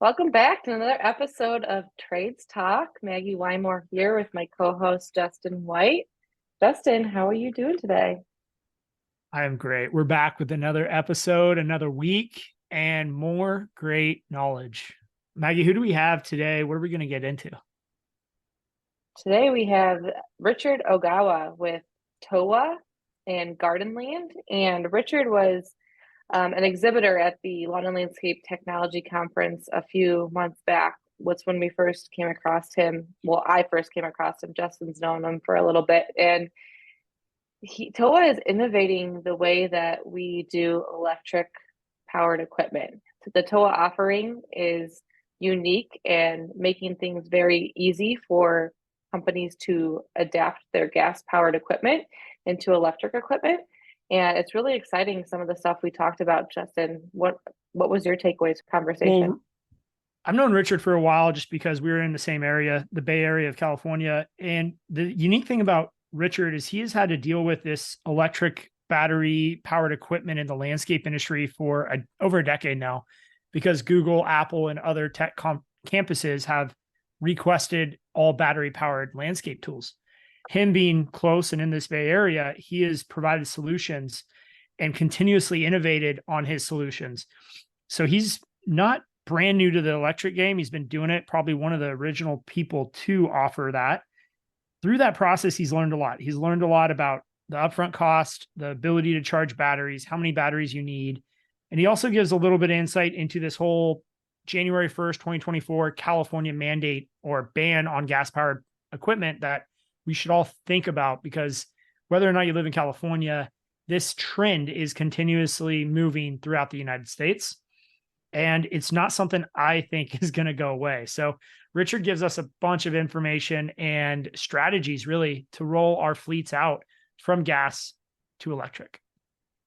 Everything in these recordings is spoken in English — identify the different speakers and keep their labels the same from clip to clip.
Speaker 1: Welcome back to another episode of Trades Talk. Maggie Wymore here with my co-host Justin White. Justin, how are you doing today?
Speaker 2: I am great. We're back with another episode, another week, and more great knowledge. Maggie, who do we have today? What are we going to get into?
Speaker 1: Today we have Richard Ogawa with TOWA and Gardenland. And Richard was an exhibitor at the Lawn and Landscape Technology Conference a few months back. Was when we first came across him. Well, I first came across him. Justin's known him for a little bit. And TOWA is innovating the way that we do electric powered equipment. So the TOWA offering is unique and making things very easy for companies to adapt their gas powered equipment into electric equipment. And it's really exciting, some of the stuff we talked about. Justin. What was your takeaways conversation?
Speaker 2: Well, I've known Richard for a while just because we were in the same area, the Bay Area of California. And the unique thing about Richard is he has had to deal with this electric battery powered equipment in the landscape industry for over a decade now, because Google, Apple, and other tech campuses have requested all battery powered landscape tools. Him being close and in this Bay Area, he has provided solutions and continuously innovated on his solutions. So he's not brand new to the electric game. He's been doing it, probably one of the original people to offer that. Through that process, he's learned a lot. He's learned a lot about the upfront cost, the ability to charge batteries, how many batteries you need. And he also gives a little bit of insight into this whole January 1st, 2024 California mandate or ban on gas powered equipment that we should all think about, because whether or not you live in California, this trend is continuously moving throughout the United States. And it's not something I think is going to go away. So Richard gives us a bunch of information and strategies really to roll our fleets out from gas to electric.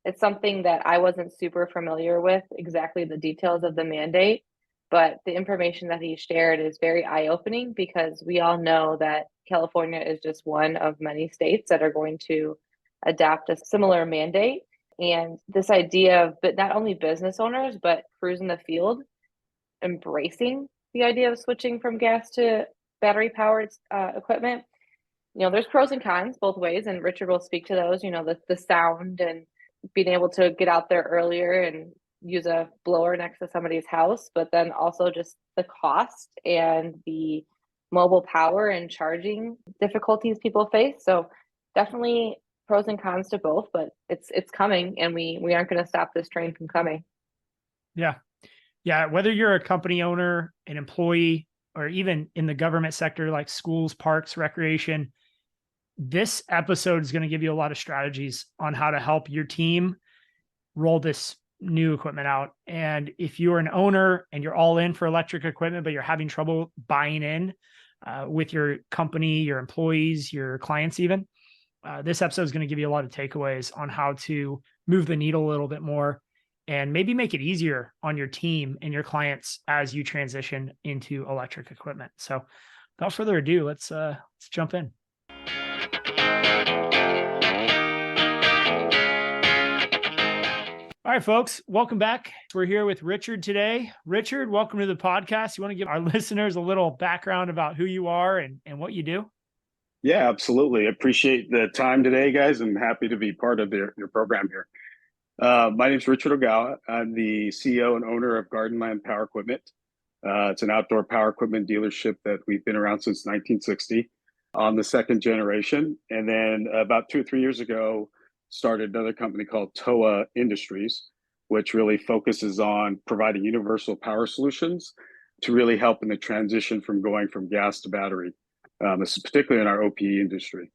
Speaker 1: It's something that I wasn't super familiar with, exactly the details of the mandate, but the information that he shared is very eye-opening, because we all know that California is just one of many states that are going to adopt a similar mandate. And this idea of not only business owners, but crews in the field embracing the idea of switching from gas to battery powered equipment. There's pros and cons both ways, and Richard will speak to those. The sound and being able to get out there earlier and use a blower next to somebody's house, but then also just the cost and the mobile power and charging difficulties people face. So definitely pros and cons to both, but it's coming, and we aren't going to stop this train from coming.
Speaker 2: Yeah. Yeah. Whether you're a company owner, an employee, or even in the government sector like schools, parks, recreation, this episode is going to give you a lot of strategies on how to help your team roll this new equipment out. And if you're an owner and you're all in for electric equipment, but you're having trouble buying in with your company, your employees, your clients even, this episode is going to give you a lot of takeaways on how to move the needle a little bit more and maybe make it easier on your team and your clients as you transition into electric equipment. So without further ado, let's jump in. All right, folks, welcome back. We're here with Richard today. Richard, welcome to the podcast. You want to give our listeners a little background about who you are and what you do?
Speaker 3: Yeah, absolutely. Appreciate the time today, guys. I'm happy to be part of your program here. My name is Richard Ogawa. I'm the CEO and owner of Gardenland Power Equipment. It's an outdoor power equipment dealership that we've been around since 1960 on the second generation. And then about 2 or 3 years ago, started another company called Towa Industries, which really focuses on providing universal power solutions to really help in the transition from going from gas to battery. This is particularly in our OPE industry.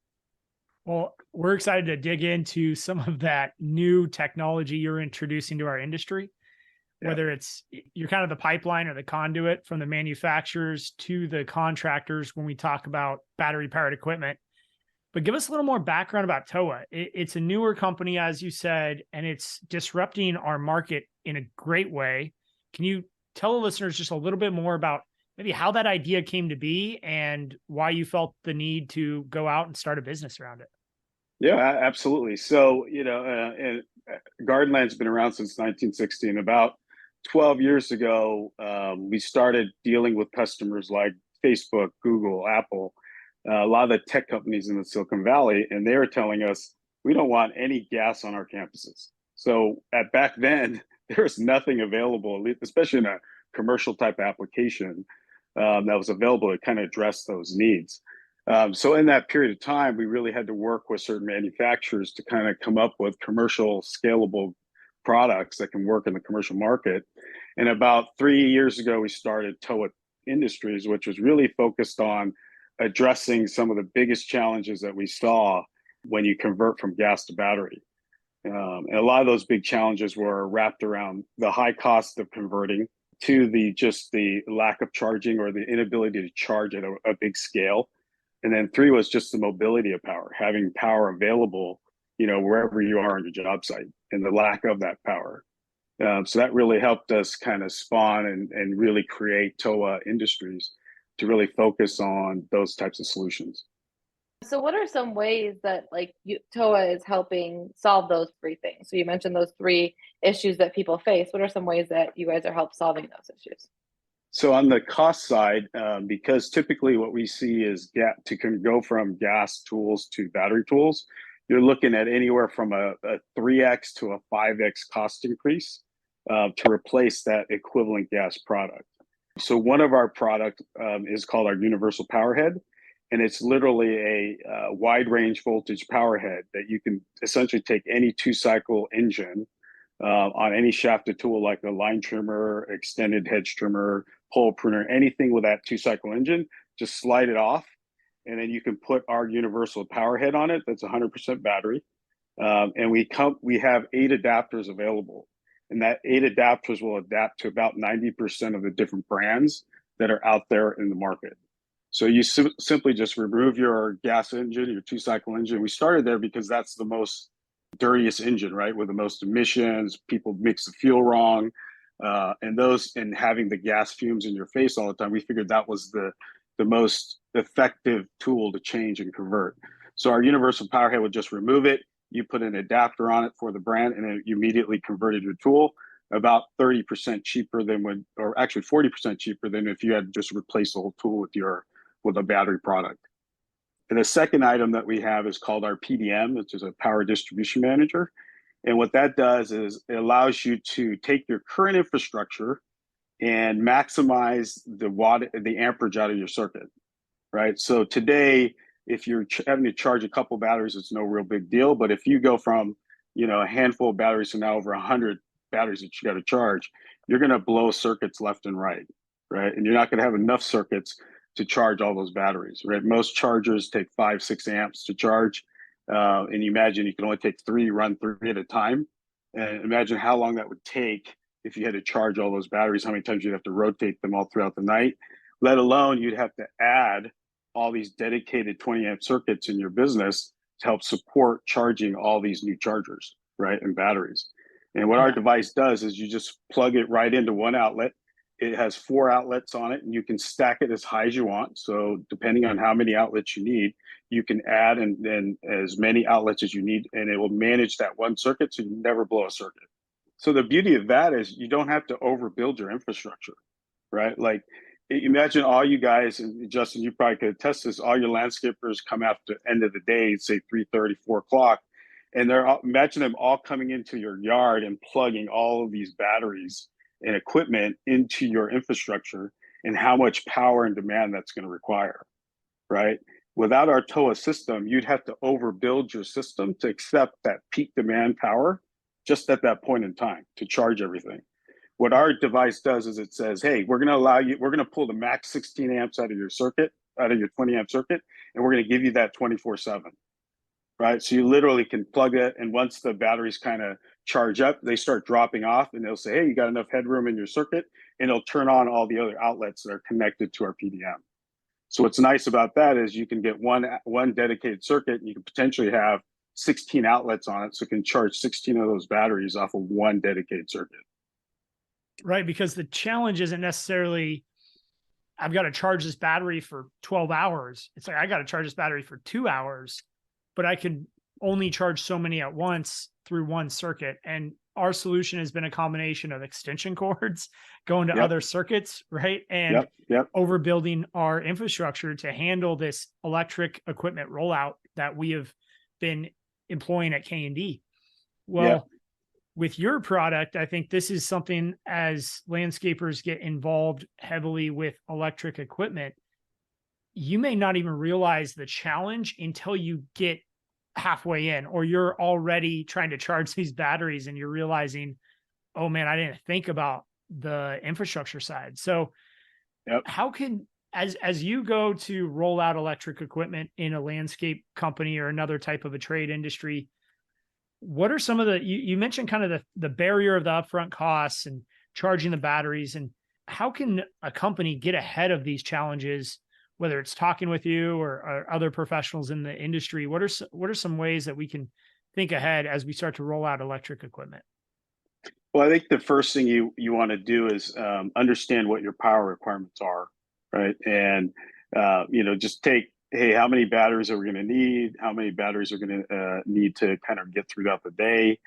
Speaker 2: Well, we're excited to dig into some of that new technology you're introducing to our industry, whether it's you're kind of the pipeline or the conduit from the manufacturers to the contractors when we talk about battery powered equipment. But give us a little more background about TOWA. It's a newer company, as you said, and it's disrupting our market in a great way. Can you tell the listeners just a little bit more about maybe how that idea came to be and why you felt the need to go out and start a business around it?
Speaker 3: Yeah, absolutely. So, Gardenland's been around since 1960, and about 12 years ago, we started dealing with customers like Facebook, Google, Apple, a lot of the tech companies in the Silicon Valley, and they were telling us we don't want any gas on our campuses. So at back then, there was nothing available, especially in a commercial type application that was available to kind of address those needs. So in that period of time, we really had to work with certain manufacturers to kind of come up with commercial scalable products that can work in the commercial market. And about 3 years ago, we started TOWA Industries, which was really focused on addressing some of the biggest challenges that we saw when you convert from gas to battery. And a lot of those big challenges were wrapped around the high cost of converting to the lack of charging or the inability to charge at a big scale. And then three was just the mobility of power, having power available, wherever you are on your job site, and the lack of that power. So that really helped us kind of spawn and really create TOWA Industries to really focus on those types of solutions.
Speaker 1: So what are some ways that TOA is helping solve those three things? So you mentioned those three issues that people face. What are some ways that you guys are help solving those issues?
Speaker 3: So on the cost side, because typically what we see is go from gas tools to battery tools, you're looking at anywhere from a 3x to a 5x cost increase to replace that equivalent gas product. So one of our product is called our universal power head, and it's literally a wide range voltage power head that you can essentially take any 2-cycle engine on any shafted tool like a line trimmer, extended hedge trimmer, pole pruner, anything with that 2-cycle engine, just slide it off. And then you can put our universal power head on it. That's 100% battery. And we have 8 adapters available. And that 8 adapters will adapt to about 90% of the different brands that are out there in the market. So you simply just remove your gas engine, your 2-cycle engine. We started there because that's the most dirtiest engine, right? With the most emissions, people mix the fuel wrong, and having the gas fumes in your face all the time. We figured that was the most effective tool to change and convert. So our universal power head would just remove it. You put an adapter on it for the brand, and it immediately converted your tool about 30% cheaper or actually 40% cheaper than if you had just replaced the whole tool with a battery product. And the second item that we have is called our PDM, which is a power distribution manager. And what that does is it allows you to take your current infrastructure and maximize the amperage out of your circuit, right? So today, if you're having to charge a couple batteries, it's no real big deal. But if you go from, a handful of batteries to now over 100 batteries that you got to charge, you're going to blow circuits left and right? And you're not going to have enough circuits to charge all those batteries, right? Most chargers take 5-6 amps to charge. And you imagine you can only take run three at a time. And imagine how long that would take if you had to charge all those batteries, how many times you'd have to rotate them all throughout the night, let alone you'd have to add all these dedicated 20 amp circuits in your business to help support charging all these new chargers, right? And batteries. And what our device does is you just plug it right into one outlet. It has 4 outlets on it, and you can stack it as high as you want. So depending on how many outlets you need, you can add and then as many outlets as you need, and it will manage that one circuit so you never blow a circuit. So the beauty of that is you don't have to overbuild your infrastructure, right? Like imagine all you guys, and Justin, you probably could attest this, all your landscapers come after the end of the day, say 3:30, 4 o'clock, and imagine them all coming into your yard and plugging all of these batteries and equipment into your infrastructure and how much power and demand that's going to require, right? Without our TOWA system, you'd have to overbuild your system to accept that peak demand power just at that point in time to charge everything. What our device does is it says, hey, we're going to pull the max 16 amps out of your circuit, out of your 20 amp circuit, and we're going to give you that 24/7, right? So you literally can plug it, and once the batteries kind of charge up, they start dropping off, and they'll say, hey, you got enough headroom in your circuit, and it'll turn on all the other outlets that are connected to our PDM. So what's nice about that is you can get one dedicated circuit, and you can potentially have 16 outlets on it, so it can charge 16 of those batteries off of one dedicated circuit.
Speaker 2: Right, because the challenge isn't necessarily I've got to charge this battery for 12 hours. It's like I got to charge this battery for 2 hours, but I can only charge so many at once through one circuit. And our solution has been a combination of extension cords going to
Speaker 3: Yep.
Speaker 2: other circuits, right? And
Speaker 3: Yep. Yep.
Speaker 2: overbuilding our infrastructure to handle this electric equipment rollout that we have been employing at K&D.
Speaker 3: Yep.
Speaker 2: Well, with your product, I think this is something as landscapers get involved heavily with electric equipment, you may not even realize the challenge until you get halfway in, or you're already trying to charge these batteries and you're realizing, oh man, I didn't think about the infrastructure side. So
Speaker 3: Yep.
Speaker 2: how can, as you go to roll out electric equipment in a landscape company or another type of a trade industry, what are some of the, you mentioned kind of the barrier of the upfront costs and charging the batteries, and how can a company get ahead of these challenges, whether it's talking with you or other professionals in the industry? What are some ways that we can think ahead as we start to roll out electric equipment?
Speaker 3: Well, I think the first thing you want to do is understand what your power requirements are, right? And just take, hey, how many batteries are we going to need? How many batteries are going to need to kind of get throughout the day,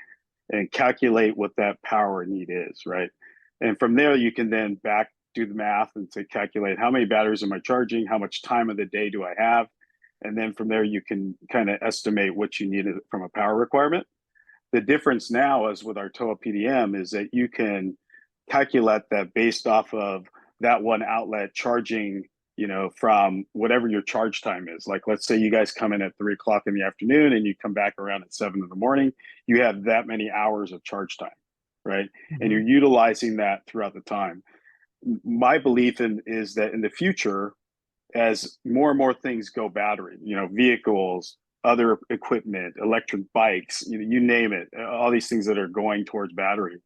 Speaker 3: and calculate what that power need is, right? And from there, you can then back do the math and to calculate how many batteries am I charging? How much time of the day do I have? And then from there, you can kind of estimate what you need from a power requirement. The difference now is with our TOWA PDM is that you can calculate that based off of that one outlet charging, from whatever your charge time is. Like, let's say you guys come in at 3 o'clock in the afternoon and you come back around at 7 in the morning, you have that many hours of charge time, right? And
Speaker 2: Mm-hmm.
Speaker 3: you're utilizing that throughout the time. My belief is that in the future, as more and more things go battery, vehicles, other equipment, electric bikes, you name it, all these things that are going towards battery,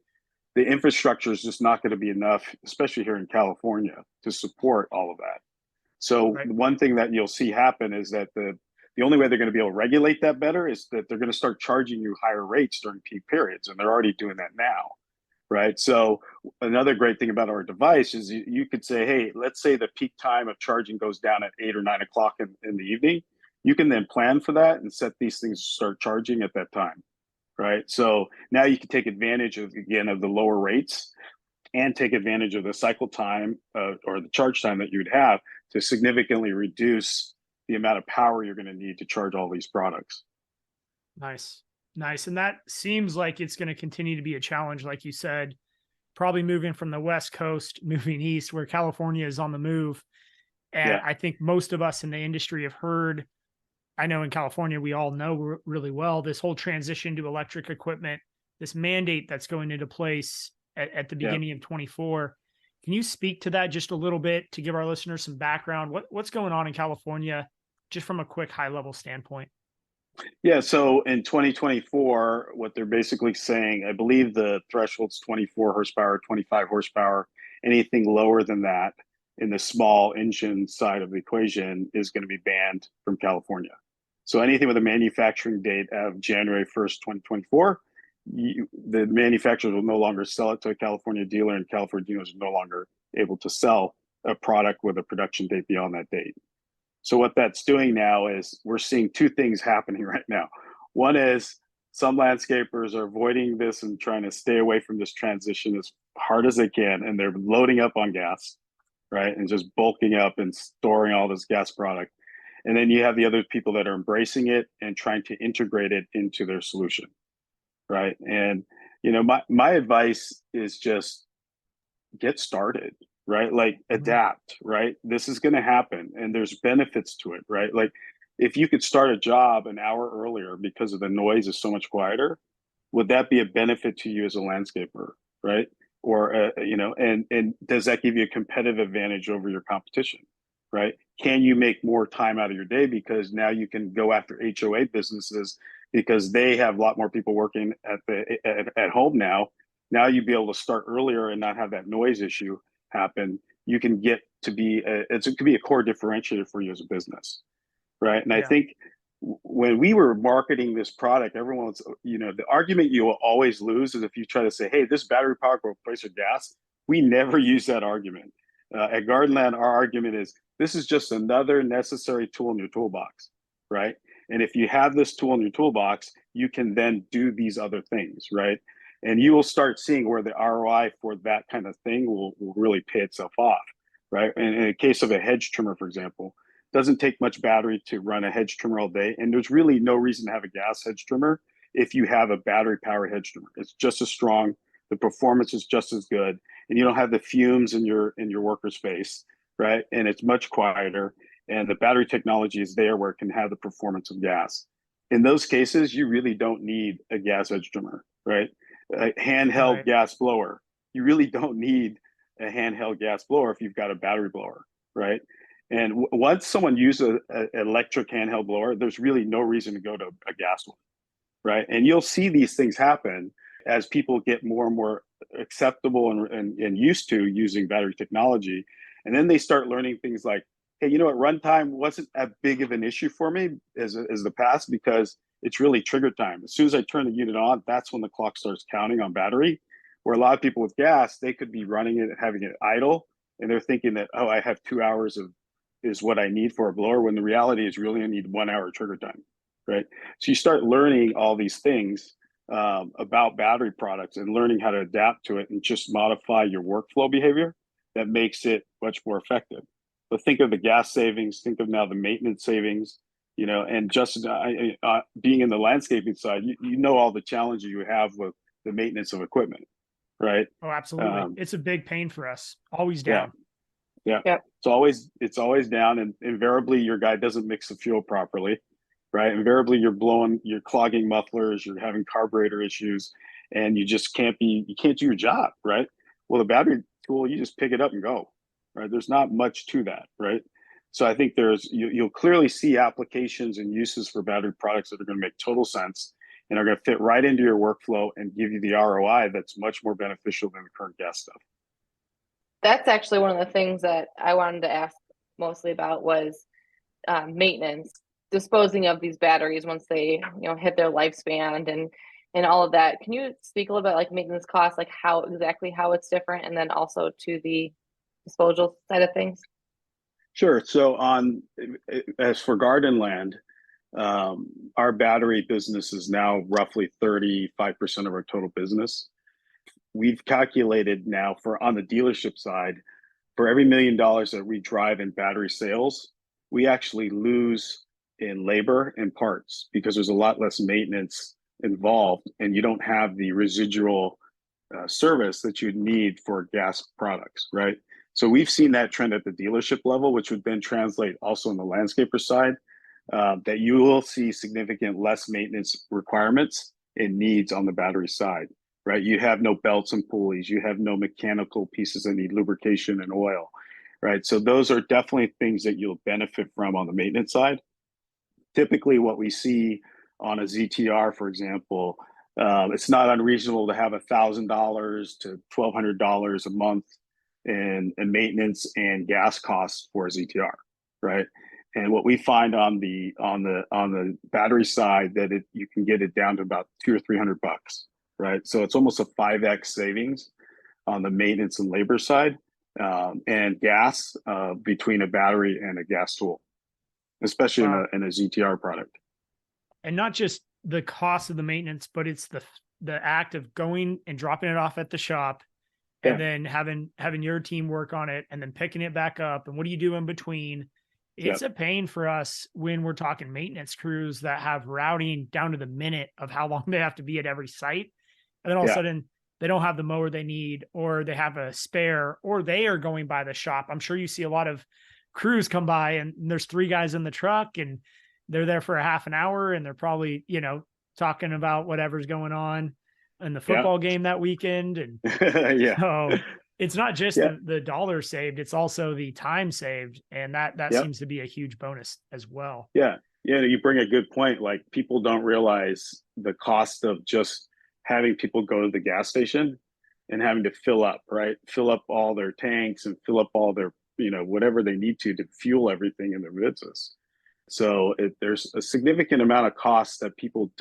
Speaker 3: the infrastructure is just not going to be enough, especially here in California, to support all of that. So
Speaker 2: Right.
Speaker 3: one thing that you'll see happen is that the only way they're going to be able to regulate that better is that they're going to start charging you higher rates during peak periods, and they're already doing that now, right? So another great thing about our device is you could say, hey, let's say the peak time of charging goes down at 8 or 9 o'clock in the evening. You can then plan for that and set these things to start charging at that time, right? So now you can take advantage of, again, of the lower rates and take advantage of the cycle time or the charge time that you'd have to significantly reduce the amount of power you're going to need to charge all these products.
Speaker 2: Nice. Nice. And that seems like it's going to continue to be a challenge, like you said, probably moving from the West Coast, moving east, where California is on the move. And
Speaker 3: Yeah.
Speaker 2: I think most of us in the industry have heard, I know in California, we all know really well, this whole transition to electric equipment, this mandate that's going into place at the
Speaker 3: Yeah.
Speaker 2: beginning of 24. Can you speak to that just a little bit to give our listeners some background? What's going on in California, just from a quick high level standpoint?
Speaker 3: Yeah. So in 2024, what they're basically saying, I believe the threshold's 24 horsepower, 25 horsepower. Anything lower than that in the small engine side of the equation is going to be banned from California. So anything with a manufacturing date of January 1st, 2024, the manufacturers will no longer sell it to a California dealer, and California dealers are no longer able to sell a product with a production date beyond that date. So what that's doing now is we're seeing two things happening right now. One is some landscapers are avoiding this and trying to stay away from this transition as hard as they can, and they're loading up on gas, right? And just bulking up and storing all this gas product. And then you have the other people that are embracing it and trying to integrate it into their solution, right? And my advice is just get started, right? Like
Speaker 2: Mhm.
Speaker 3: adapt, right? This is going to happen and there's benefits to it, right? Like if you could start a job an hour earlier because of the noise is so much quieter, would that be a benefit to you as a landscaper, right? Or and does that give you a competitive advantage over your competition, right? Can you make more time out of your day because now you can go after HOA businesses because they have a lot more people working at home now. Now you'd be able to start earlier and not have that noise issue happen. You can get to be it could be a core differentiator for you as a business, right? And I
Speaker 2: Yeah.
Speaker 3: think when we were marketing this product, everyone's, the argument you will always lose is if you try to say, hey, this battery power will replace your gas. We never use that argument. At Gardenland, our argument is this is just another necessary tool in your toolbox, right? And if you have this tool in your toolbox, you can then do these other things, right? And you will start seeing where the ROI for that kind of thing will really pay itself off, right? And in the case of a hedge trimmer, for example, it doesn't take much battery to run a hedge trimmer all day. And there's really no reason to have a gas hedge trimmer if you have a battery powered hedge trimmer. It's just as strong, the performance is just as good, and you don't have the fumes in your worker space, right? And it's much quieter, and the battery technology is there where it can have the performance of gas. In those cases, you really don't need a gas edge trimmer, right? A handheld
Speaker 2: Right.
Speaker 3: gas blower. You really don't need a handheld gas blower if you've got a battery blower, right? And once someone uses an electric handheld blower, there's really no reason to go to a gas one, right? And you'll see these things happen as people get more and more acceptable and used to using battery technology. And then they start learning things like, hey, you know what, runtime wasn't as big of an issue for me as the past because it's really trigger time. As soon as I turn the unit on, that's when the clock starts counting on battery. Where a lot of people with gas, they could be running it, having it idle, and they're thinking that, oh, I have 2 hours of is what I need for a blower, when the reality is really I need 1 hour trigger time, right? So you start learning all these things about battery products and learning how to adapt to it and just modify your workflow behavior that makes it much more effective. But think of the gas savings, think of now the maintenance savings, you know, and just being in the landscaping side, you know all the challenges you have with the maintenance of equipment, right?
Speaker 2: Oh, absolutely. It's a big pain for us. Always
Speaker 3: Yeah,
Speaker 2: down.
Speaker 3: yeah.
Speaker 1: Yep.
Speaker 3: It's always down, and invariably your guy doesn't mix the fuel properly, right? Invariably you're clogging mufflers, you're having carburetor issues, and you can't do your job, right? Well, the battery tool, you just pick it up and go, right? There's not much to that, right? So I think you'll clearly see applications and uses for battery products that are going to make total sense and are going to fit right into your workflow and give you the ROI that's much more beneficial than the current gas stuff.
Speaker 1: That's actually one of the things that I wanted to ask mostly about was maintenance, disposing of these batteries once they, hit their lifespan and all of that. Can you speak a little bit like maintenance costs, like how it's different, and then also to the disposal side of things?
Speaker 3: Sure. So as for Gardenland, our battery business is now roughly 35% of our total business. We've calculated now on the dealership side, for every $1 million that we drive in battery sales, we actually lose in labor and parts because there's a lot less maintenance involved, and you don't have the residual service that you'd need for gas products, right? So we've seen that trend at the dealership level, which would then translate also on the landscaper side, that you will see significant less maintenance requirements and needs on the battery side, right? You have no belts and pulleys, you have no mechanical pieces that need lubrication and oil, right? So those are definitely things that you'll benefit from on the maintenance side. Typically, what we see on a ZTR, for example, it's not unreasonable to have $1,000 to $1,200 a month in maintenance and gas costs for a ZTR, right? And what we find on the battery side, that you can get it down to about $200 or $300, right? So it's almost a 5x savings on the maintenance and labor side, and gas between a battery and a gas tool, especially in a ZTR product.
Speaker 2: And not just the cost of the maintenance, but it's the act of going and dropping it off at the shop, and then having your team work on it and then picking it back up. And what do you do in between? It's a pain for us when we're talking maintenance crews that have routing down to the minute of how long they have to be at every site. And then all of a sudden they don't have the mower they need, or they have a spare, or they are going by the shop. I'm sure you see a lot of crews come by and there's 3 guys in the truck and they're there for a half an hour and they're probably, talking about whatever's going on in the football game that weekend. And so it's not just the dollar saved, it's also the time saved. And that seems to be a huge bonus as well.
Speaker 3: Yeah. You bring a good point. Like, people don't realize the cost of just having people go to the gas station and having to fill up all their tanks and fill up all their, whatever they need to fuel everything in their business. So there's a significant amount of costs that people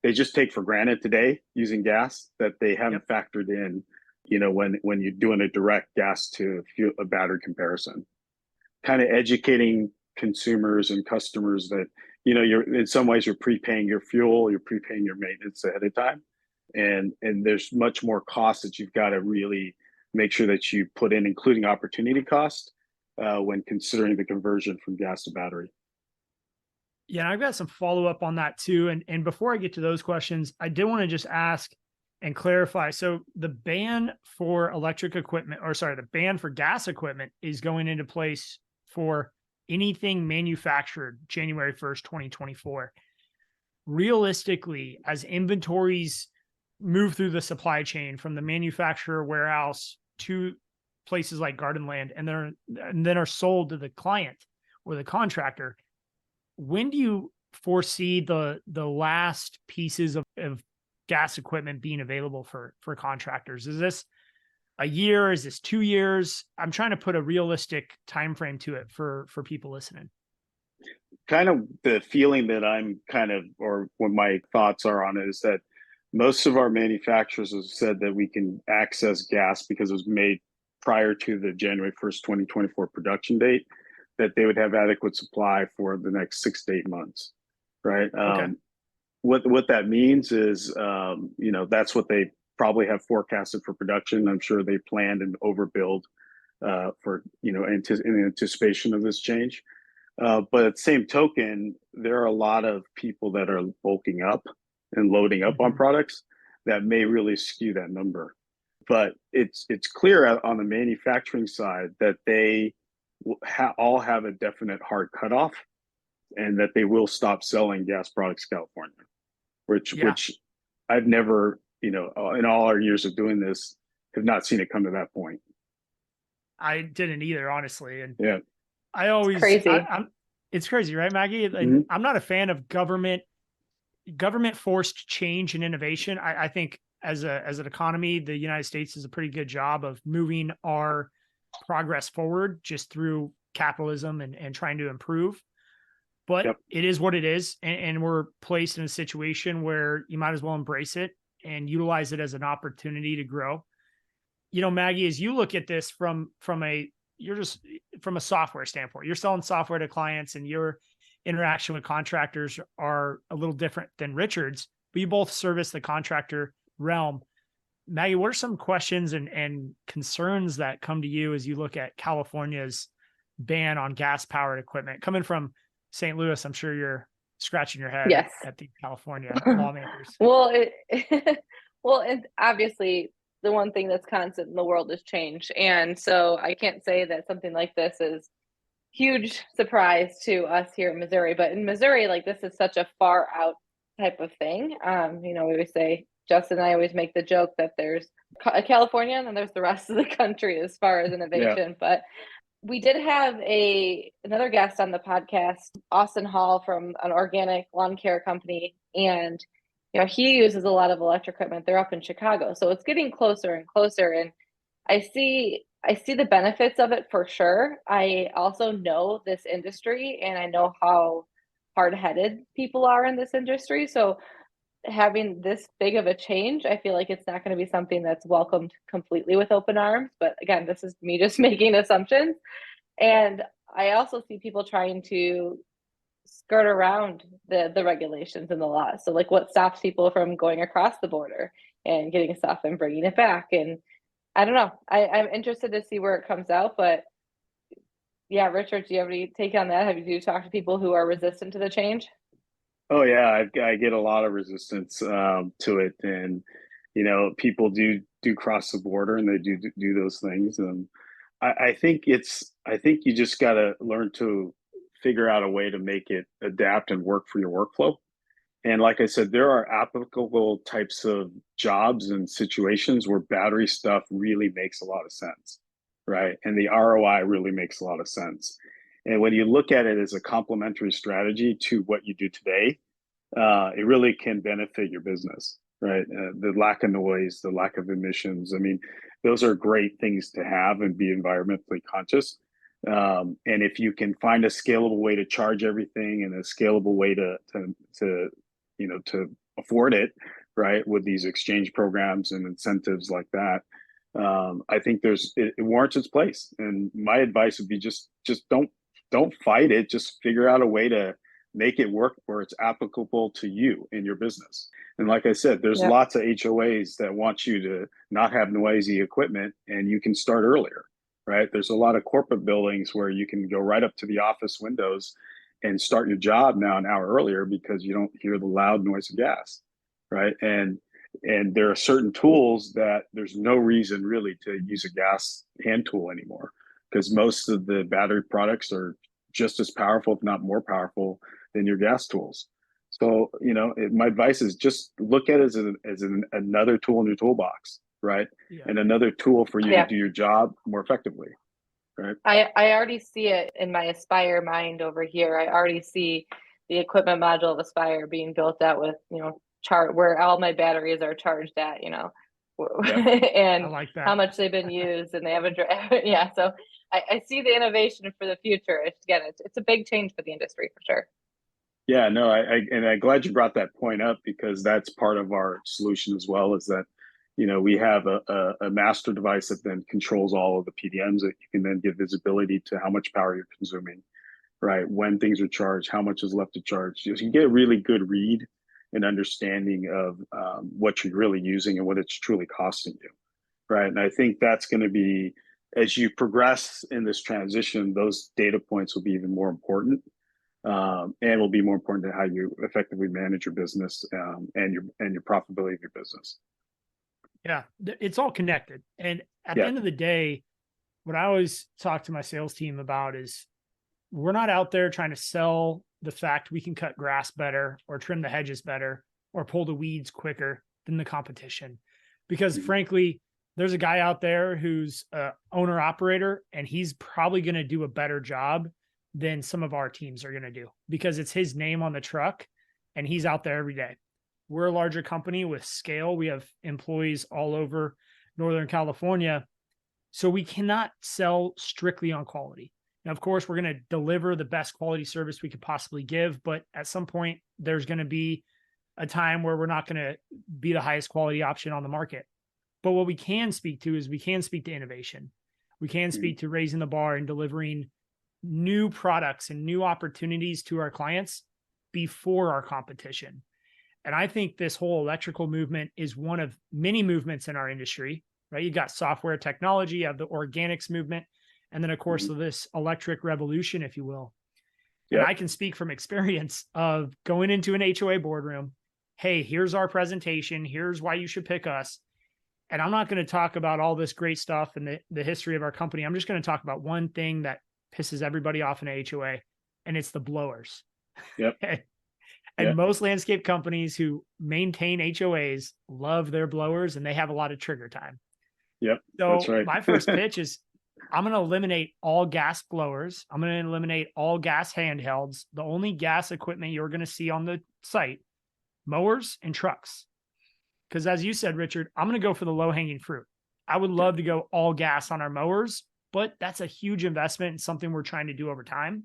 Speaker 3: they just take for granted today using gas, that they haven't factored in, when you're doing a direct gas to fuel, a battery comparison. Kind of educating consumers and customers that, you're in some ways you're prepaying your fuel, you're prepaying your maintenance ahead of time. and there's much more cost that you've got to really make sure that you put in, including opportunity cost, when considering the conversion from gas to battery.
Speaker 2: Yeah, I've got some follow up on that too. And before I get to those questions, I did want to just ask and clarify. So the ban for electric equipment, or sorry, the ban for gas equipment is going into place for anything manufactured January 1st, 2024. Realistically, as inventories move through the supply chain from the manufacturer warehouse to places like Gardenland and then are sold to the client or the contractor, when do you foresee the last pieces of gas equipment being available for contractors? Is this a year? Is this 2 years? I'm trying to put a realistic time frame to it for people listening.
Speaker 3: Kind of the feeling that I'm kind of, or what my thoughts are on it, is that most of our manufacturers have said that we can access gas because it was made prior to the January 1st, 2024 production date, that they would have adequate supply for the next 6 to 8 months, right?
Speaker 2: Okay.
Speaker 3: What that means is, that's what they probably have forecasted for production. I'm sure they planned and overbuild for, in anticipation of this change. But at the same token, there are a lot of people that are bulking up and loading up on products that may really skew that number. But it's clear on the manufacturing side that they all have a definite hard cutoff, and that they will stop selling gas products to California, which I've never, in all our years of doing this, have not seen it come to that point.
Speaker 2: I didn't either, honestly. And
Speaker 3: yeah,
Speaker 2: I always,
Speaker 1: Crazy.
Speaker 2: it's crazy, right, Maggie?
Speaker 3: Mhm.
Speaker 2: I'm not a fan of government forced change and innovation. I think as an economy, the United States does a pretty good job of moving our progress forward just through capitalism and trying to improve. But
Speaker 3: Yep.
Speaker 2: it is what it is. And we're placed in a situation where you might as well embrace it and utilize it as an opportunity to grow. Maggie, as you look at this from a software standpoint, you're selling software to clients and your interaction with contractors are a little different than Richard's, but you both service the contractor realm. Maggie, what are some questions and concerns that come to you as you look at California's ban on gas powered equipment? Coming from St. Louis, I'm sure you're scratching your head
Speaker 1: Yes.
Speaker 2: at the California lawmakers.
Speaker 1: Well, and obviously the one thing that's constant in the world is change. And so I can't say that something like this is huge surprise to us here in Missouri, but in Missouri, like, this is such a far out type of thing. We always say, Justin and I always make the joke that there's California and then there's the rest of the country as far as innovation. But we did have another guest on the podcast, Austin Hall, from an organic lawn care company, and he uses a lot of electric equipment. They're up in Chicago, so it's getting closer and closer. And I see the benefits of it for sure. I also know this industry, and I know how hard-headed people are in this industry. So having this big of a change, I feel like it's not going to be something that's welcomed completely with open arms. But again, this is me just making assumptions. And I also see people trying to skirt around the regulations and the laws. So like, what stops people from going across the border and getting stuff and bringing it back? And I don't know. I'm interested to see where it comes out. But yeah, Richard, do you have any take on that? Have you talked to people who are resistant to the change?
Speaker 3: Oh yeah, I get a lot of resistance to it, and people do cross the border, and they do those things. And I think you just got to learn to figure out a way to make it adapt and work for your workflow. And like I said, there are applicable types of jobs and situations where battery stuff really makes a lot of sense, right? And the ROI really makes a lot of sense. And when you look at it as a complementary strategy to what you do today, it really can benefit your business, right? The lack of noise, the lack of emissions. I mean, those are great things to have and be environmentally conscious. And if you can find a scalable way to charge everything and a scalable way to afford it, right, with these exchange programs and incentives like that, I think it warrants its place. And my advice would be just don't fight it. Just figure out a way to make it work where it's applicable to you in your business. And like I said, there's
Speaker 1: Yep.
Speaker 3: lots of HOAs that want you to not have noisy equipment, and you can start earlier, right? There's a lot of corporate buildings where you can go right up to the office windows and start your job now an hour earlier because you don't hear the loud noise of gas, right? And there are certain tools that there's no reason really to use a gas hand tool anymore, because most of the battery products are just as powerful, if not more powerful, than your gas tools. So, my advice is just look at it as another tool in your toolbox, right?
Speaker 2: Yeah.
Speaker 3: And another tool for you
Speaker 1: Yeah.
Speaker 3: to do your job more effectively, right?
Speaker 1: I already see it in my Aspire mind over here. I already see the equipment module of Aspire being built out with, chart where all my batteries are charged at,
Speaker 3: Yep.
Speaker 2: I
Speaker 1: and
Speaker 2: like
Speaker 1: how
Speaker 2: that.
Speaker 1: much they've been used, and they haven't. Yeah, so I see the innovation for the future. It's a big change for the industry for sure.
Speaker 3: Yeah, no, I'm glad you brought that point up, because that's part of our solution as well, is that, we have a master device that then controls all of the PDMs, that you can then give visibility to how much power you're consuming, right? When things are charged, how much is left to charge. You can get a really good read and understanding of what you're really using and what it's truly costing you, right? And I think that's going to be, as you progress in this transition, those data points will be even more important, and will be more important to how you effectively manage your business, and your profitability of your business.
Speaker 2: Yeah, it's all connected. And at the
Speaker 3: Yeah.
Speaker 2: end of the day, what I always talk to my sales team about is we're not out there trying to sell the fact we can cut grass better or trim the hedges better or pull the weeds quicker than the competition. Because frankly, there's a guy out there who's a owner operator, and he's probably going to do a better job than some of our teams are going to do, because it's his name on the truck and he's out there every day. We're a larger company with scale. We have employees all over Northern California. So we cannot sell strictly on quality. Now, of course, we're going to deliver the best quality service we could possibly give, but at some point, there's going to be a time where we're not going to be the highest quality option on the market. But what we can speak to is we can speak to innovation. We can speak to raising the bar and delivering new products and new opportunities to our clients before our competition. And I think this whole electrical movement is one of many movements in our industry, right? You've got software technology, you have the organics movement, and then of course this electric revolution, if you will. And I can speak from experience of going into an HOA boardroom. Hey, here's our presentation. Here's why you should pick us. And I'm not going to talk about all this great stuff and the history of our company. I'm just going to talk about one thing that pisses everybody off in a HOA, and it's the blowers.
Speaker 3: Yep.
Speaker 2: And most landscape companies who maintain HOAs love their blowers, and they have a lot of trigger time.
Speaker 3: Yep.
Speaker 2: So
Speaker 3: That's right.
Speaker 2: my first pitch is I'm going to eliminate all gas blowers. I'm going to eliminate all gas handhelds. The only gas equipment you're going to see on the site, mowers and trucks. Because as you said, Richard, I'm going to go for the low hanging fruit. I would love to go all gas on our mowers, but that's a huge investment and something we're trying to do over time.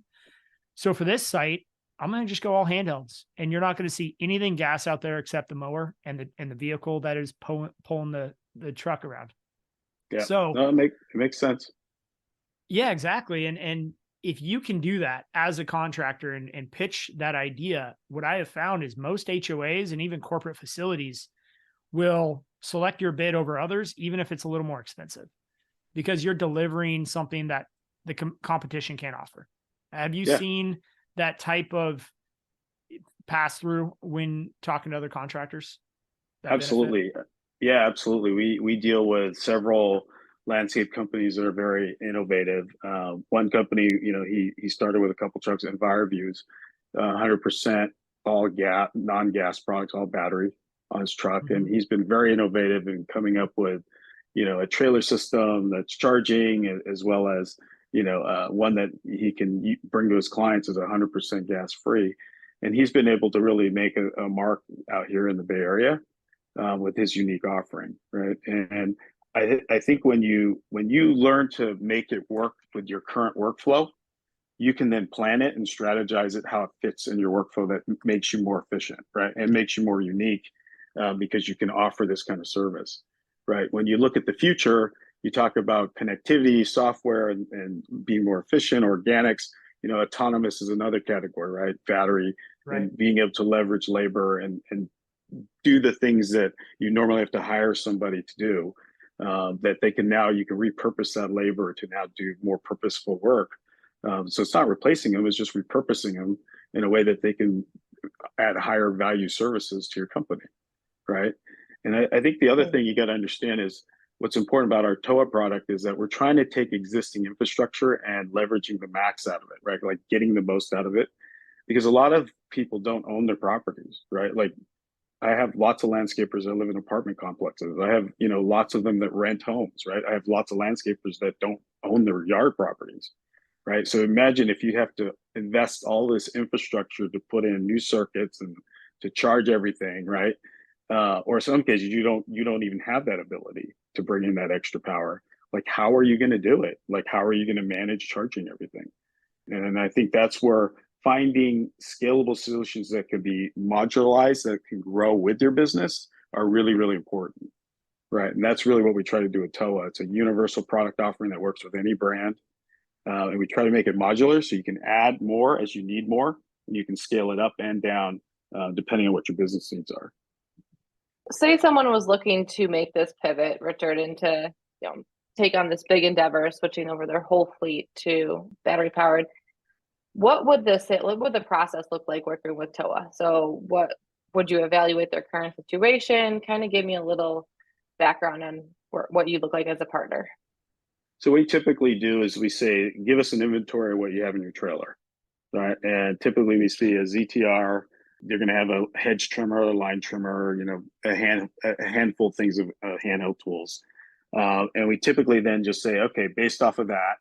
Speaker 2: So for this site, I'm going to just go all handhelds, and you're not going to see anything gas out there except the mower and the vehicle that is pulling the truck around.
Speaker 3: Yeah.
Speaker 2: So
Speaker 3: no, it makes sense.
Speaker 2: Yeah, exactly. And if you can do that as a contractor and pitch that idea, what I have found is most HOAs and even corporate facilities will select your bid over others, even if it's a little more expensive, because you're delivering something that the competition can't offer. Have you seen that type of pass through when talking to other contractors?
Speaker 3: Absolutely. Yeah, absolutely. We deal with several landscape companies that are very innovative. One company, he started with a couple trucks, EnviroViews, 100% all gas, non-gas products, all battery on his truck. And he's been very innovative in coming up with, a trailer system that's charging, as well as, one that he can bring to his clients is 100% gas free. And he's been able to really make a mark out here in the Bay Area with his unique offering, right? And I think when you learn to make it work with your current workflow, you can then plan it and strategize it how it fits in your workflow that makes you more efficient, right? And makes you more unique, because you can offer this kind of service, right? When you look at the future, you talk about connectivity, software, and being more efficient, organics. autonomous is another category, right? Battery
Speaker 2: Right.
Speaker 3: and being able to leverage labor and do the things that you normally have to hire somebody to do, that you can repurpose that labor to now do more purposeful work. So it's not replacing them, it's just repurposing them in a way that they can add higher value services to your company, right? And I think the other thing you got to understand is what's important about our TOWA product is that we're trying to take existing infrastructure and leveraging the max out of it, right? Like getting the most out of it, because a lot of people don't own their properties, right? Like I have lots of landscapers that live in apartment complexes. I have, lots of them that rent homes, right? I have lots of landscapers that don't own their yard properties, right? So imagine if you have to invest all this infrastructure to put in new circuits and to charge everything, right? Or in some cases you don't even have that ability to bring in that extra power. Like, how are you going to do it? Like, how are you going to manage charging everything? And I think that's where finding scalable solutions that can be modularized, that can grow with your business, are really, really important, right? And that's really what we try to do with TOWA. It's a universal product offering that works with any brand. And we try to make it modular so you can add more as you need more, and you can scale it up and down depending on what your business needs are.
Speaker 1: Say someone was looking to make this pivot, Richard, into, take on this big endeavor, switching over their whole fleet to battery powered. What would the process look like working with TOWA? So what would you evaluate their current situation? Kind of give me a little background on what you look like as a partner.
Speaker 3: So what we typically do is we say, give us an inventory of what you have in your trailer, right? And typically we see a ZTR. They're going to have a hedge trimmer, a line trimmer, a handful of things of handheld tools. And we typically then just say, okay, based off of that,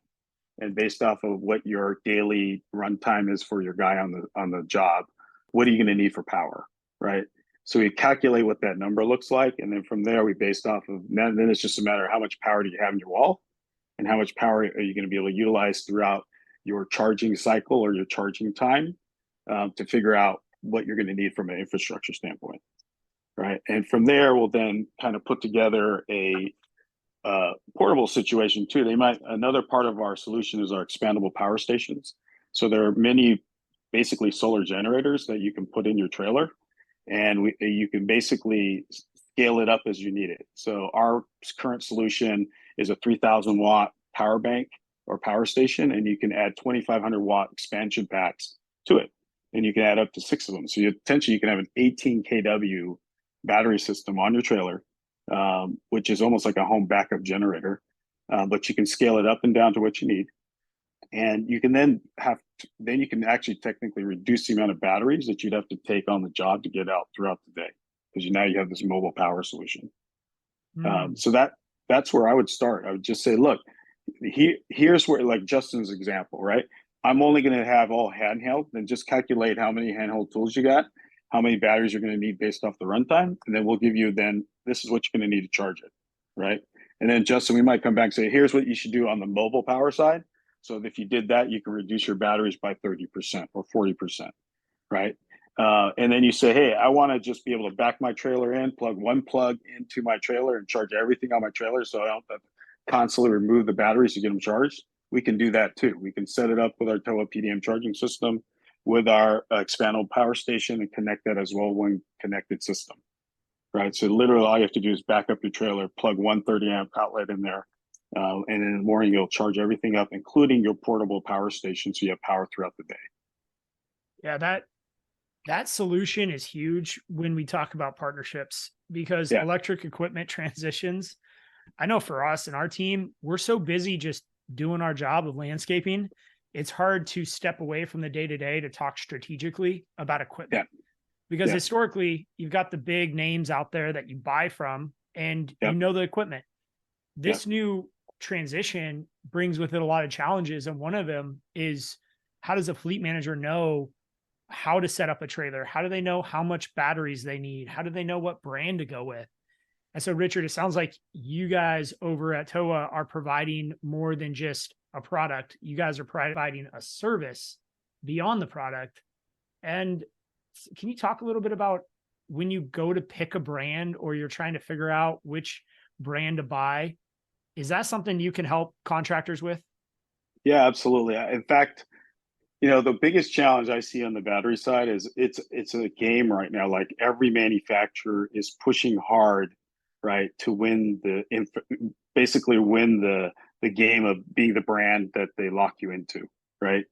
Speaker 3: and based off of what your daily runtime is for your guy on the job, what are you going to need for power, right? So we calculate what that number looks like, and then from there we based off of then it's just a matter of how much power do you have in your wall, and how much power are you going to be able to utilize throughout your charging cycle or your charging time, to figure out what you're going to need from an infrastructure standpoint, right? And from there we'll then kind of put together a portable situation too. Another part of our solution is our expandable power stations. So there are many basically solar generators that you can put in your trailer, and you can basically scale it up as you need it. So our current solution is a 3,000 watt power bank or power station, and you can add 2,500 watt expansion packs to it, and you can add up to 6 of them. So potentially you can have an 18 kW battery system on your trailer, which is almost like a home backup generator, but you can scale it up and down to what you need. And you can then you can actually technically reduce the amount of batteries that you'd have to take on the job to get out throughout the day, because now you have this mobile power solution. So that's where I would start. I would just say, look, here's where, like Justin's example, right? I'm only going to have all handheld, then just calculate how many handheld tools you got, how many batteries you're going to need based off the runtime, and then we'll give you this is what you're going to need to charge it, right? And then Justin, we might come back and say, here's what you should do on the mobile power side. So if you did that, you can reduce your batteries by 30% or 40%, right? And then you say, hey, I want to just be able to back my trailer in, plug one plug into my trailer and charge everything on my trailer, so I don't have to constantly remove the batteries to get them charged. We can do that too. We can set it up with our TOWA PDM charging system, with our expandable power station, and connect that as well, one connected system, right? So literally all you have to do is back up your trailer, plug one 30 amp outlet in there, and in the morning you'll charge everything up, including your portable power station, so you have power throughout the day.
Speaker 2: Yeah, that solution is huge when we talk about partnerships, because electric equipment transitions, I know for us and our team, we're so busy just doing our job of landscaping. It's hard to step away from the day-to-day to talk strategically about equipment, because historically you've got the big names out there that you buy from, and you know the equipment. This new transition brings with it a lot of challenges. And one of them is, how does a fleet manager know how to set up a trailer? How do they know how much batteries they need? How do they know what brand to go with? And so, Richard, it sounds like you guys over at TOWA are providing more than just a product. You guys are providing a service beyond the product. And can you talk a little bit about when you go to pick a brand, or you're trying to figure out which brand to buy? Is that something you can help contractors with?
Speaker 3: Yeah, absolutely. In fact, The biggest challenge I see on the battery side is it's a game right now. Like every manufacturer is pushing hard, right, to win basically win the game of being the brand that they lock you into, right?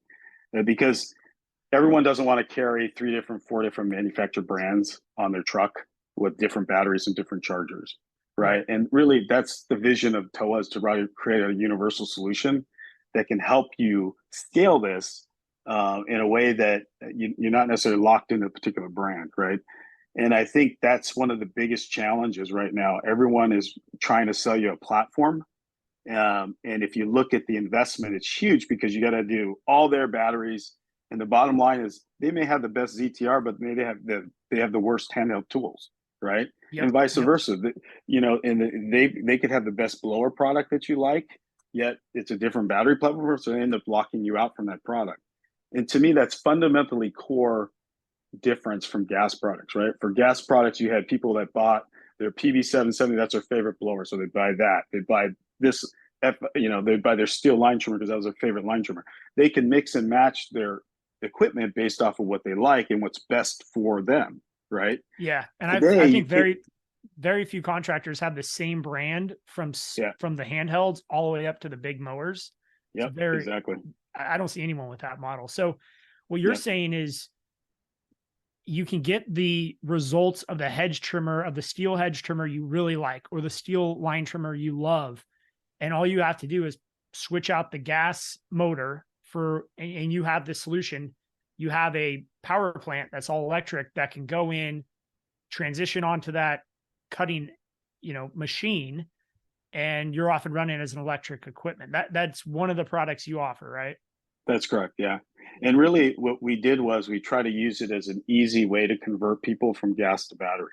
Speaker 3: Because everyone doesn't want to carry four different manufacturer brands on their truck with different batteries and different chargers, right? And really, that's the vision of TOWA, is to really create a universal solution that can help you scale this in a way that you're not necessarily locked into a particular brand, right? And I think that's one of the biggest challenges right now. Everyone is trying to sell you a platform. And if you look at the investment, it's huge because you got to do all their batteries. And the bottom line is they may have the best ZTR, but they have the worst handheld tools, right?
Speaker 2: Yep.
Speaker 3: And vice
Speaker 2: Yep.
Speaker 3: versa. And they could have the best blower product that you like, yet it's a different battery platform, so they end up locking you out from that product. And to me, that's fundamentally core difference from gas products, right? For gas products, you had people that bought their PV770, that's their favorite blower, so they buy that. They buy this, they buy their steel line trimmer because that was their favorite line trimmer. They can mix and match their equipment based off of what they like and what's best for them, right?
Speaker 2: Yeah, and
Speaker 3: Today,
Speaker 2: I think very few contractors have the same brand from the handhelds all the way up to the big mowers.
Speaker 3: Yep, exactly.
Speaker 2: I don't see anyone with that model. So what you're saying is you can get the results of the hedge trimmer, of the steel hedge trimmer you really like, or the steel line trimmer you love. And all you have to do is switch out the gas motor and you have the solution. You have a power plant that's all electric that can go in, transition onto that cutting, machine, and you're off and running as an electric equipment. That's one of the products you offer, right?
Speaker 3: That's correct. Yeah. And really what we did was we try to use it as an easy way to convert people from gas to battery,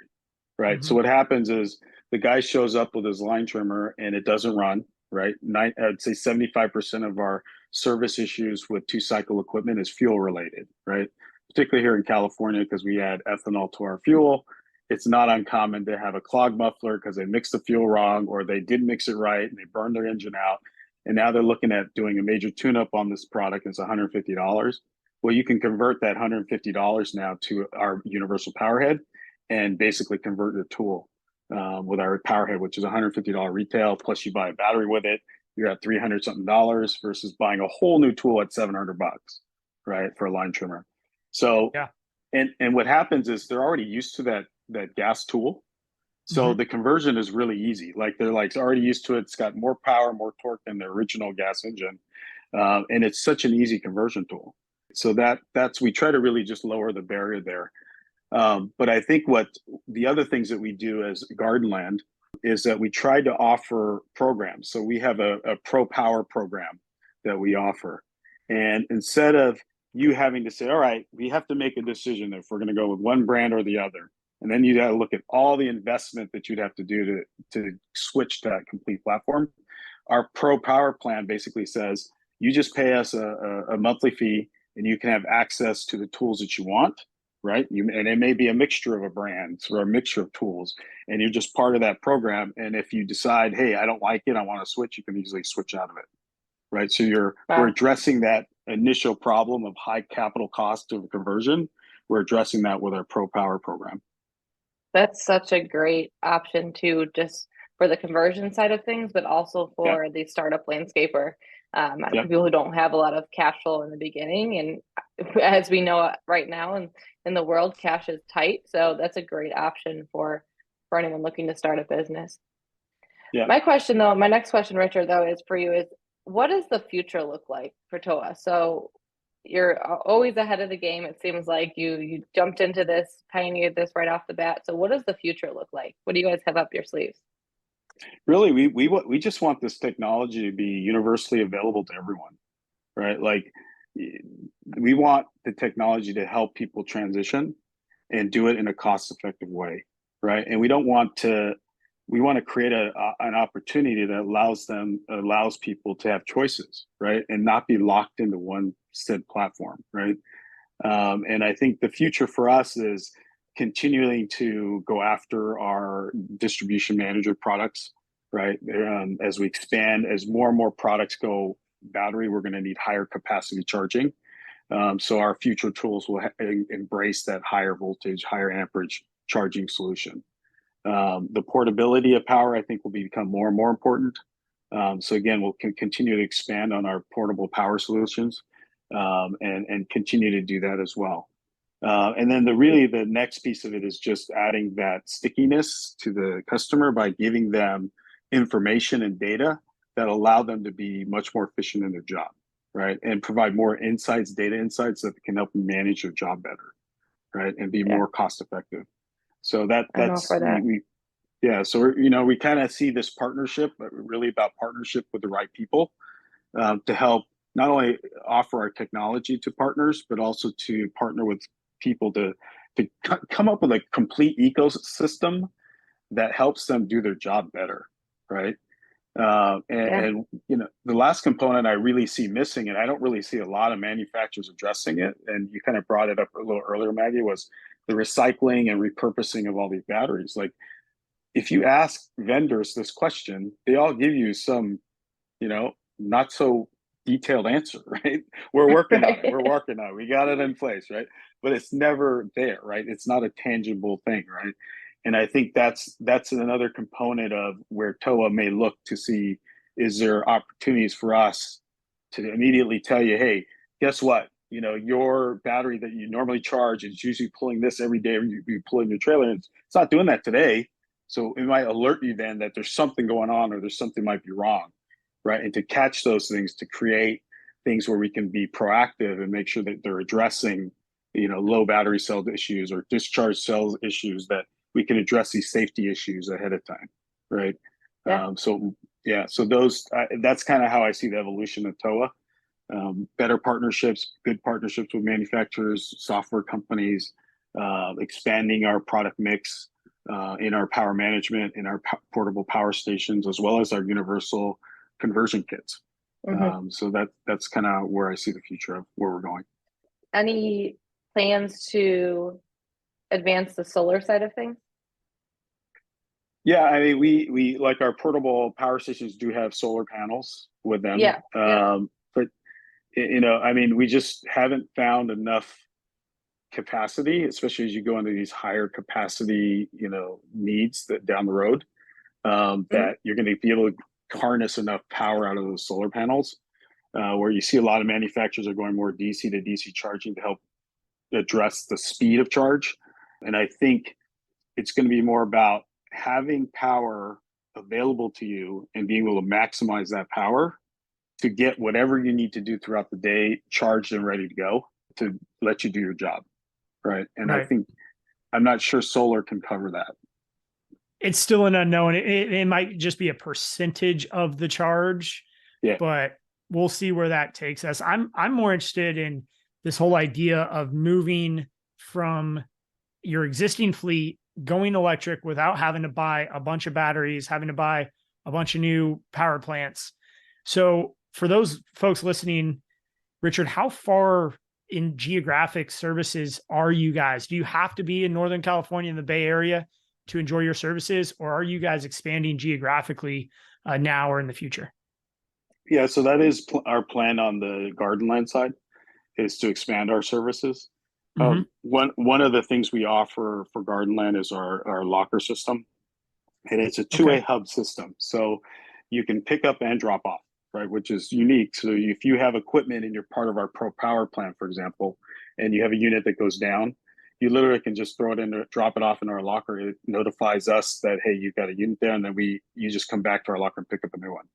Speaker 3: right?
Speaker 2: Mm-hmm.
Speaker 3: So what happens is the guy shows up with his line trimmer and it doesn't run, right? I'd say 75% of our service issues with two-cycle equipment is fuel related, right? Particularly here in California, because we add ethanol to our fuel. It's not uncommon to have a clog muffler because they mixed the fuel wrong or they didn't mix it right and they burned their engine out. And now they're looking at doing a major tune-up on this product. It's $150. Well, you can convert that $150 now to our universal power head and basically convert the tool with our power head, which is $150 retail. Plus you buy a battery with it. You're at $300 something versus buying a whole new tool at $700, right? For a line trimmer. So,
Speaker 2: yeah.
Speaker 3: And what happens is they're already used to that gas tool. So the conversion is really easy. Like they're already used to it. It's got more power, more torque than the original gas engine. And it's such an easy conversion tool. So we try to really just lower the barrier there. But I think what the other things that we do as Gardenland is that we try to offer programs. So we have a pro power program that we offer. And instead of you having to say, all right, we have to make a decision if we're going to go with one brand or the other. And then you got to look at all the investment that you'd have to do to switch to that complete platform. Our pro power plan basically says you just pay us a monthly fee and you can have access to the tools that you want, right? And it may be a mixture of a brand or a mixture of tools, and you're just part of that program. And if you decide, hey, I don't like it, I want to switch, you can easily switch out of it, right? So we're addressing that initial problem of high capital cost of conversion. We're addressing that with our pro power program.
Speaker 1: That's such a great option too, just for the conversion side of things, but also for the startup landscaper. People who don't have a lot of cash flow in the beginning. And as we know right now in the world, cash is tight. So that's a great option for anyone looking to start a business.
Speaker 3: Yeah.
Speaker 1: My next question, Richard, though, is for you is what does the future look like for TOWA? So you're always ahead of the game. It seems like you jumped into this, pioneered this right off the bat. So what does the future look like? What do you guys have up your sleeves?
Speaker 3: Really, we just want this technology to be universally available to everyone, right? Like we want the technology to help people transition and do it in a cost-effective way, right? And we want to create an opportunity that allows people to have choices, right? And not be locked into one set platform, right? And I think the future for us is continuing to go after our distribution manager products, right? As we expand, as more and more products go battery, we're going to need higher capacity charging. So our future tools will embrace that higher voltage, higher amperage charging solution. The portability of power, I think, will become more and more important. So again, we'll continue to expand on our portable power solutions, and continue to do that as well. And then the next piece of it is just adding that stickiness to the customer by giving them information and data that allow them to be much more efficient in their job, right? And provide more insights, data insights that can help them manage their job better, right? And be
Speaker 1: Yeah,
Speaker 3: more cost effective. So
Speaker 1: I'm all
Speaker 3: that's
Speaker 1: for that.
Speaker 3: yeah. So we kind of see this partnership, but really about partnership with the right people, to help not only offer our technology to partners, but also to partner with people to come up with a complete ecosystem that helps them do their job better, right?
Speaker 1: Yeah.
Speaker 3: And the last component I really see missing, and I don't really see a lot of manufacturers addressing it, and you kind of brought it up a little earlier, Maggie, was the recycling and repurposing of all these batteries. Like, if you ask vendors this question, they all give you some, not so detailed answer, right? We're working on it.
Speaker 1: Right.
Speaker 3: We're working on it. We got it in place, right? But it's never there, right? It's not a tangible thing, right? And I think that's another component of where TOWA may look to see, is there opportunities for us to immediately tell you, hey, guess what? Your battery that you normally charge is usually pulling this every day. You pull in your trailer, and it's not doing that today. So it might alert you then that there's something going on, or there's something might be wrong, right? And to catch those things, to create things where we can be proactive and make sure that they're addressing, low battery cell issues or discharge cells issues, that we can address these safety issues ahead of time, right?
Speaker 1: Yeah.
Speaker 3: So yeah, so that's kind of how I see the evolution of TOWA. Better partnerships, good partnerships with manufacturers, software companies, expanding our product mix, in our power management, in our portable power stations, as well as our universal conversion kits.
Speaker 1: Hmm.
Speaker 3: So that's kind of where I see the future of where we're going.
Speaker 1: Any plans to advance the solar side of things?
Speaker 3: Yeah, I mean, we like our portable power stations do have solar panels with them.
Speaker 1: Yeah. Yeah.
Speaker 3: But I mean, we just haven't found enough capacity, especially as you go into these higher capacity, needs that down the road,
Speaker 1: Hmm.
Speaker 3: that you're going to be able to harness enough power out of those solar panels. Where you see a lot of manufacturers are going more DC to DC charging to help address the speed of charge. And I think it's going to be more about having power available to you and being able to maximize that power to get whatever you need to do throughout the day charged and ready to go to let you do your job. Right. And I
Speaker 2: Right.
Speaker 3: think, I'm not sure solar can cover that.
Speaker 2: It's still an unknown. It might just be a percentage of the charge,
Speaker 3: Yeah.
Speaker 2: but we'll see where that takes us. I'm more interested in this whole idea of moving from your existing fleet going electric without having to buy a bunch of batteries, having to buy a bunch of new power plants. So for those folks listening, Richard, how far in geographic services are you guys? Do you have to be in Northern California in the Bay Area to enjoy your services, or are you guys expanding geographically now or in the future?
Speaker 3: Yeah. So that is our plan on the Gardenland side, is to expand our services.
Speaker 2: Mm-hmm.
Speaker 3: One of the things we offer for Gardenland is our locker system, and it's a two-way
Speaker 2: Okay.
Speaker 3: hub system. So you can pick up and drop off, right? Which is unique. So if you have equipment and you're part of our Pro Power plant, for example, and you have a unit that goes down, you literally can just throw it in, drop it off in our locker. It notifies us that, hey, you've got a unit there, and then you just come back to our locker and pick up a new one,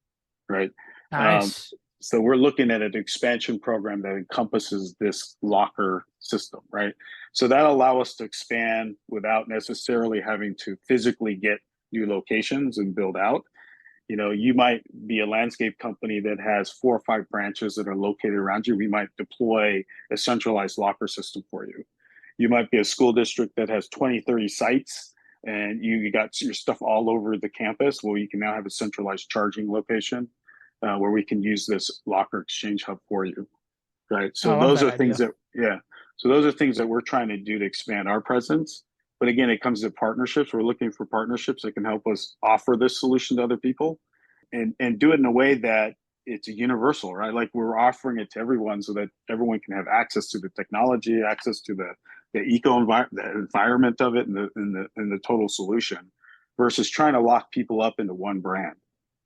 Speaker 3: right? Um,
Speaker 2: Nice.
Speaker 3: so we're looking at an expansion program that encompasses this locker system, right? So that allow us to expand without necessarily having to physically get new locations and build out. You might be a landscape company that has 4 or 5 branches that are located around you. We might deploy a centralized locker system for you. You might be a school district that has 20, 30 sites, and you got your stuff all over the campus. Well, you can now have a centralized charging location, where we can use this locker exchange hub for you, right?
Speaker 2: I
Speaker 3: So
Speaker 2: love
Speaker 3: those
Speaker 2: that
Speaker 3: are things
Speaker 2: idea.
Speaker 3: that, yeah. So those are things that we're trying to do to expand our presence. But again, it comes to partnerships. We're looking for partnerships that can help us offer this solution to other people, and do it in a way that it's a universal, right? Like we're offering it to everyone so that everyone can have access to the technology, access to the the environment of it, and the total solution, versus trying to lock people up into one brand.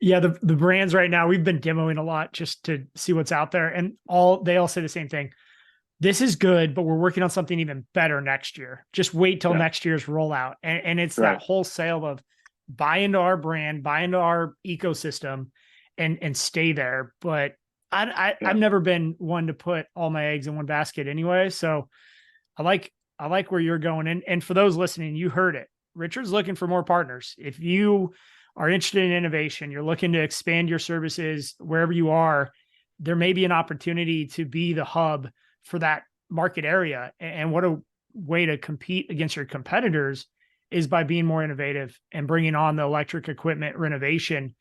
Speaker 2: Yeah, the brands right now, we've been demoing a lot just to see what's out there, and they all say the same thing. This is good, but we're working on something even better next year. Just wait till
Speaker 3: Yeah.
Speaker 2: next year's rollout. And it's
Speaker 3: Right.
Speaker 2: that wholesale of buy into our brand, buy into our ecosystem and stay there. But
Speaker 3: Yeah.
Speaker 2: I've never been one to put all my eggs in one basket anyway. So I like where you're going. And for those listening, you heard it. Richard's looking for more partners. If you are interested in innovation, you're looking to expand your services wherever you are, there may be an opportunity to be the hub for that market area. And what a way to compete against your competitors is by being more innovative and bringing on the electric equipment renovation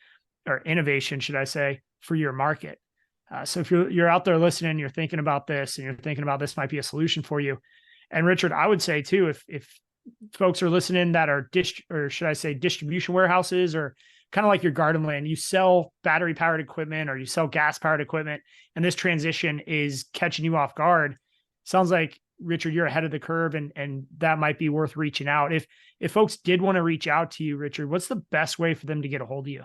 Speaker 2: or innovation, should I say, for your market. So if you're out there listening, you're thinking about this and you're thinking about this might be a solution for you. And Richard, I would say too, if folks are listening that are distribution warehouses or kind of like your Gardenland, you sell battery powered equipment or you sell gas powered equipment, and this transition is catching you off guard. Sounds like, Richard, you're ahead of the curve, and that might be worth reaching out. If folks did want to reach out to you, Richard, what's the best way for them to get a hold of you?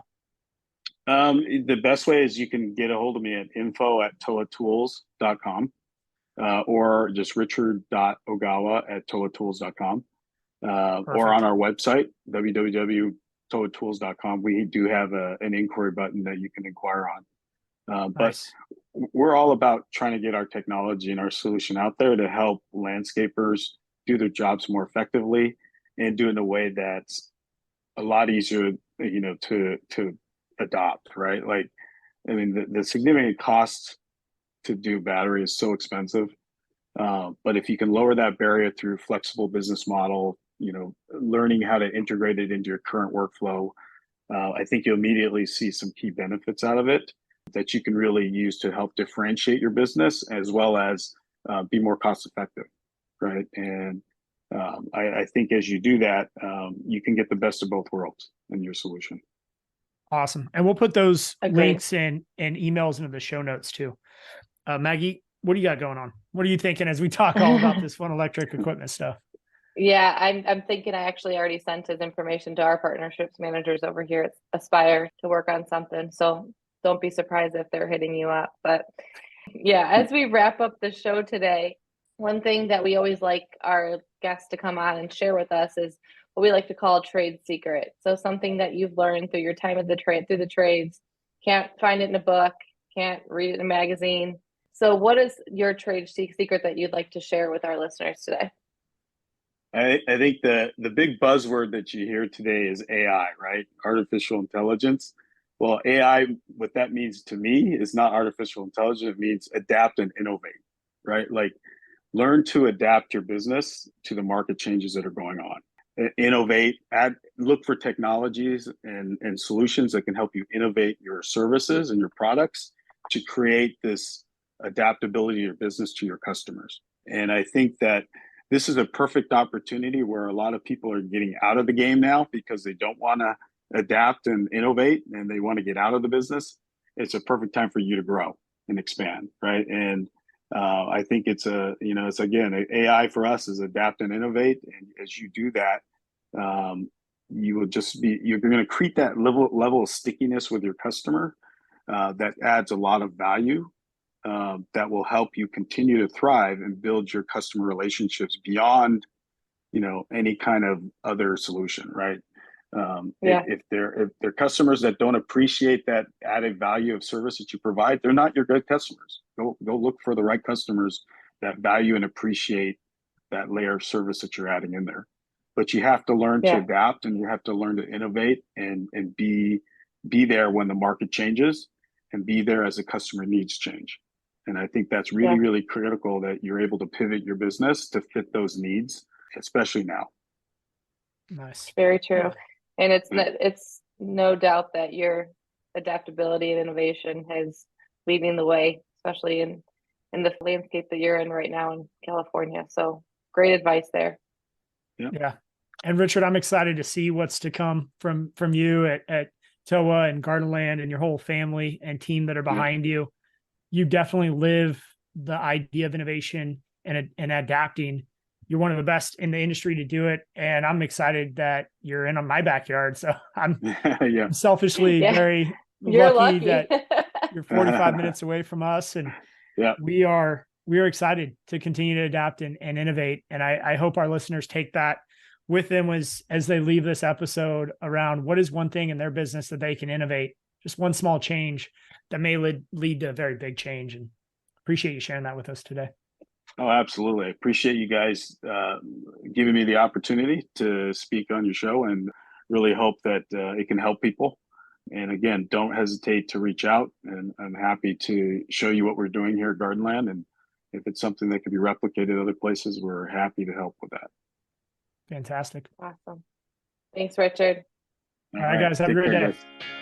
Speaker 3: The best way is you can get a hold of me at info@towatools.com, or just richard.ogawa@towatools.com, or on our website, www.towatools.com. We do have an inquiry button that you can inquire on.
Speaker 2: Nice.
Speaker 3: But we're all about trying to get our technology and our solution out there to help landscapers do their jobs more effectively and do it in a way that's a lot easier, to adopt, right? Like, I mean, the significant cost to do battery is so expensive. But if you can lower that barrier through flexible business model, learning how to integrate it into your current workflow, I think you'll immediately see some key benefits out of it that you can really use to help differentiate your business as well as be more cost effective, right? And I think as you do that, you can get the best of both worlds in your solution.
Speaker 2: Awesome. And we'll put those
Speaker 1: Agreed.
Speaker 2: links and emails into the show notes too. Maggie, what do you got going on? What are you thinking as we talk all about this fun electric equipment stuff?
Speaker 1: Yeah, I'm thinking I actually already sent his information to our partnerships managers over here at Aspire to work on something. So don't be surprised if they're hitting you up. But yeah, as we wrap up the show today, one thing that we always like our guests to come on and share with us is what we like to call trade secret. So something that you've learned through your time at through the trades, can't find it in a book, can't read it in a magazine. So what is your trade secret that you'd like to share with our listeners today?
Speaker 3: I think the big buzzword that you hear today is AI, right? Artificial intelligence. Well, AI, what that means to me is not artificial intelligence. It means adapt and innovate, right? Like learn to adapt your business to the market changes that are going on. Innovate, look for technologies and solutions that can help you innovate your services and your products to create this adaptability of your business to your customers. And I think that this is a perfect opportunity where a lot of people are getting out of the game now because they don't want to adapt and innovate and they want to get out of the business. It's a perfect time for you to grow and expand, right? And I think it's again, AI for us is adapt and innovate. And as you do that, you will you're going to create that level of stickiness with your customer that adds a lot of value. That will help you continue to thrive and build your customer relationships beyond, any kind of other solution, right? If they're customers that don't appreciate that added value of service that you provide, they're not your good customers. Go look for the right customers that value and appreciate that layer of service that you're adding in there. But you have to learn to adapt, and you have to learn to innovate and be there when the market changes, and be there as the customer needs change. And I think that's really, really critical that you're able to pivot your business to fit those needs, especially now.
Speaker 2: Nice.
Speaker 1: Very true. And it's no doubt that your adaptability and innovation is leading the way, especially in the landscape that you're in right now in California. So great advice there.
Speaker 2: Yeah. And Richard, I'm excited to see what's to come from you at TOWA and Gardenland and your whole family and team that are behind you. You definitely live the idea of innovation and adapting. You're one of the best in the industry to do it. And I'm excited that you're in on my backyard. So I'm
Speaker 3: Yeah.
Speaker 2: selfishly
Speaker 1: Yeah.
Speaker 2: very
Speaker 1: You're
Speaker 2: lucky
Speaker 1: lucky.
Speaker 2: that you're 45 minutes away from us. And
Speaker 3: Yeah.
Speaker 2: we are excited to continue to adapt and innovate. And I hope our listeners take that with them as they leave this episode around what is one thing in their business that they can innovate, just one small change that may lead to a very big change. And appreciate you sharing that with us today.
Speaker 3: Oh, absolutely. I appreciate you guys giving me the opportunity to speak on your show, and really hope that it can help people. And again, don't hesitate to reach out, and I'm happy to show you what we're doing here at Gardenland. And if it's something that can be replicated other places, we're happy to help with that.
Speaker 2: Fantastic.
Speaker 1: Awesome. Thanks, Richard.
Speaker 2: All right, guys. Have a
Speaker 3: Take
Speaker 2: great
Speaker 3: care,
Speaker 2: day.
Speaker 3: guys.